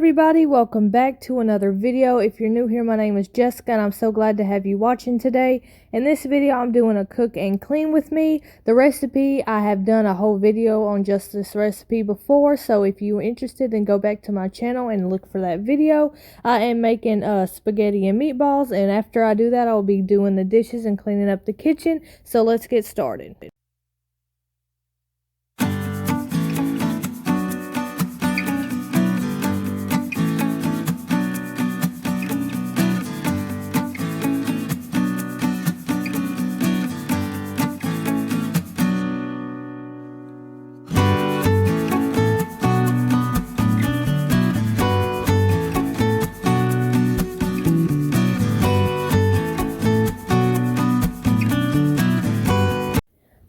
everybody, welcome back to another video. If you're new here, my name is Jessica and I'm so glad to have you watching today. In this video, I'm doing a cook and clean with me. The recipe, I have done a whole video on just this recipe before, so if you're interested, then go back to my channel and look for that video. I am making spaghetti and meatballs, and after I do that, I'll be doing the dishes and cleaning up the kitchen. So let's get started.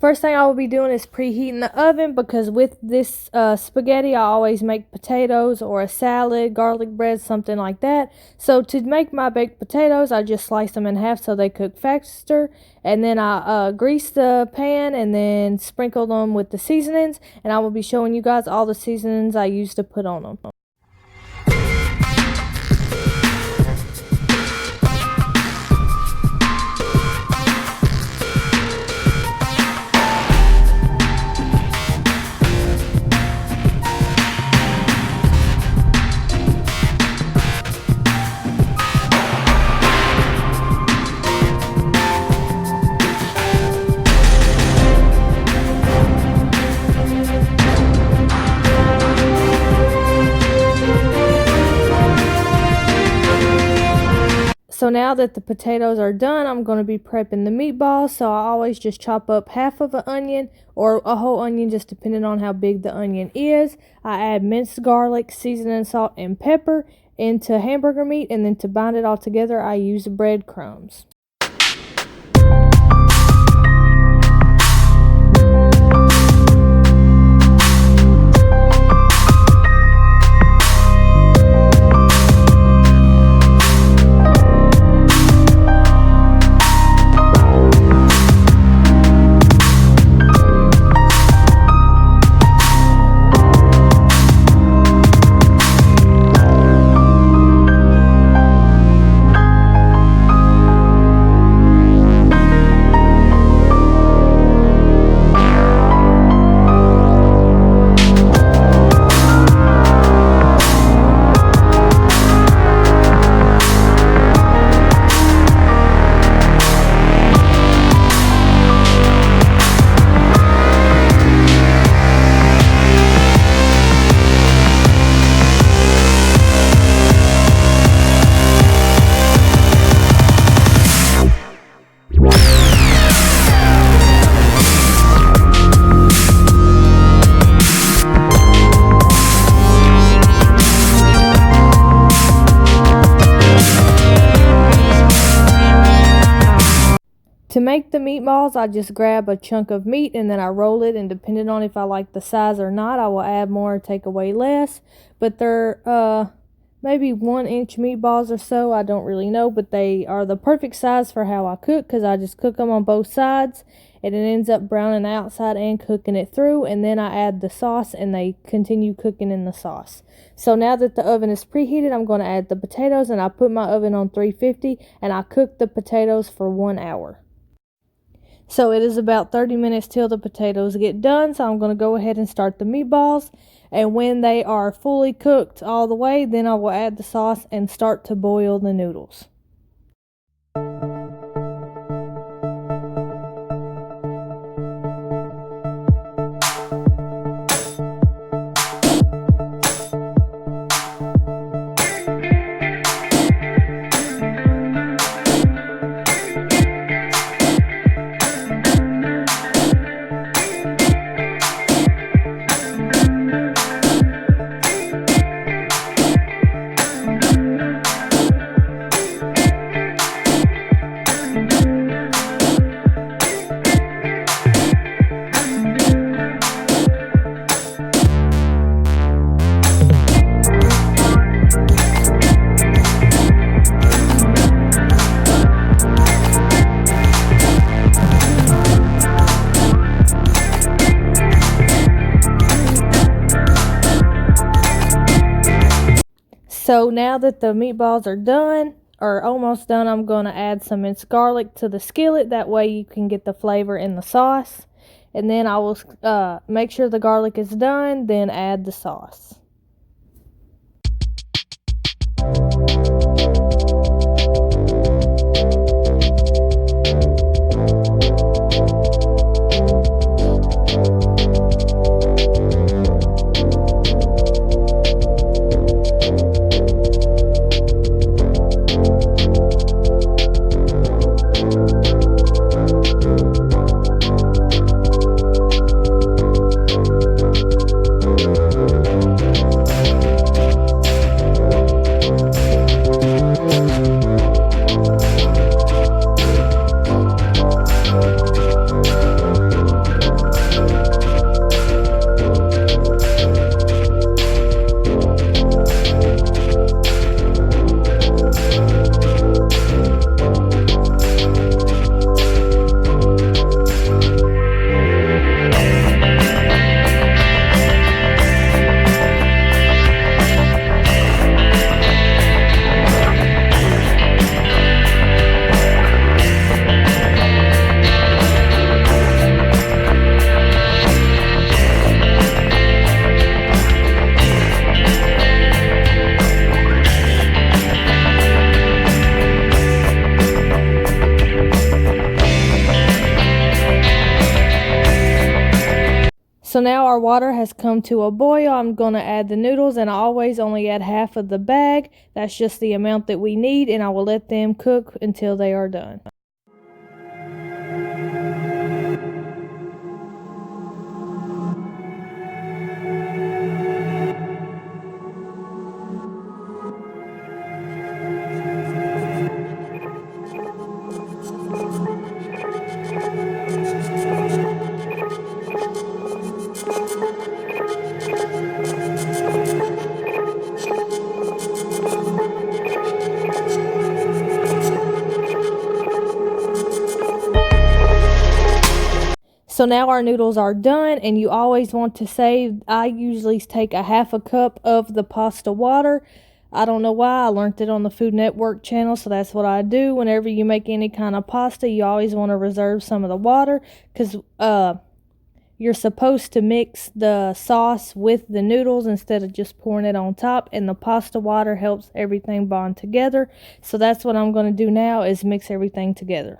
First thing I will be doing is preheating the oven, because with this spaghetti I always make potatoes or a salad, garlic bread, something like that. So to make my baked potatoes, I just slice them in half so they cook faster, and then I grease the pan and then sprinkle them with the seasonings, and I will be showing you guys all the seasonings I used to put on them. So now that the potatoes are done, I'm going to be prepping the meatballs. So I always just chop up half of an onion or a whole onion, just depending on how big the onion is. I add minced garlic, seasoning, salt, and pepper into hamburger meat, and then to bind it all together, I use breadcrumbs. To make the meatballs, I just grab a chunk of meat and then I roll it, and depending on if I like the size or not, I will add more or take away less. But they're maybe 1-inch meatballs or so, I don't really know, but they are the perfect size for how I cook, because I just cook them on both sides and it ends up browning the outside and cooking it through, and then I add the sauce and they continue cooking in the sauce. So now that the oven is preheated, I'm going to add the potatoes, and I put my oven on 350 and I cook the potatoes for 1 hour. So it is about 30 minutes till the potatoes get done, so I'm going to go ahead and start the meatballs. And when they are fully cooked all the way, then I will add the sauce and start to boil the noodles. So now that the meatballs are done, or almost done, I'm going to add some minced garlic to the skillet. That way you can get the flavor in the sauce. And then I will make sure the garlic is done, then add the sauce. So now our water has come to a boil. I'm going to add the noodles, and I always only add half of the bag. That's just the amount that we need, and I will let them cook until they are done. So now our noodles are done, and you always want to save, I usually take a half a cup of the pasta water. I don't know why, I learned it on the Food Network channel, so that's what I do. Whenever you make any kind of pasta, you always want to reserve some of the water, because you're supposed to mix the sauce with the noodles instead of just pouring it on top, and the pasta water helps everything bond together. So that's what I'm going to do now, is mix everything together.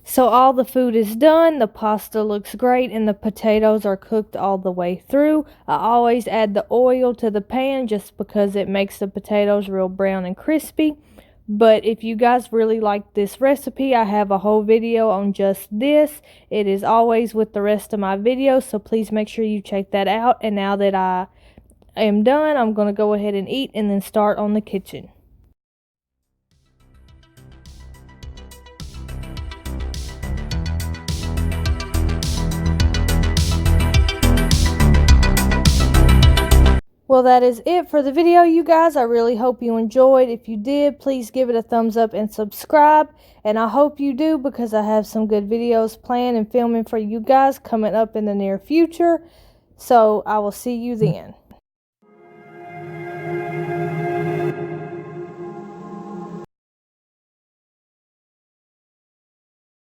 So all the food is done, the pasta looks great, and the potatoes are cooked all the way through. I always add the oil to the pan just because it makes the potatoes real brown and crispy. But if you guys really like this recipe, I have a whole video on just this. It is always with the rest of my videos, so please make sure you check that out. And now that I am done, I'm going to go ahead and eat and then start on the kitchen. Well, that is it for the video, you guys. I really hope you enjoyed. If you did, please give it a thumbs up and subscribe. And I hope you do, because I have some good videos planned and filming for you guys coming up in the near future. So I will see you then.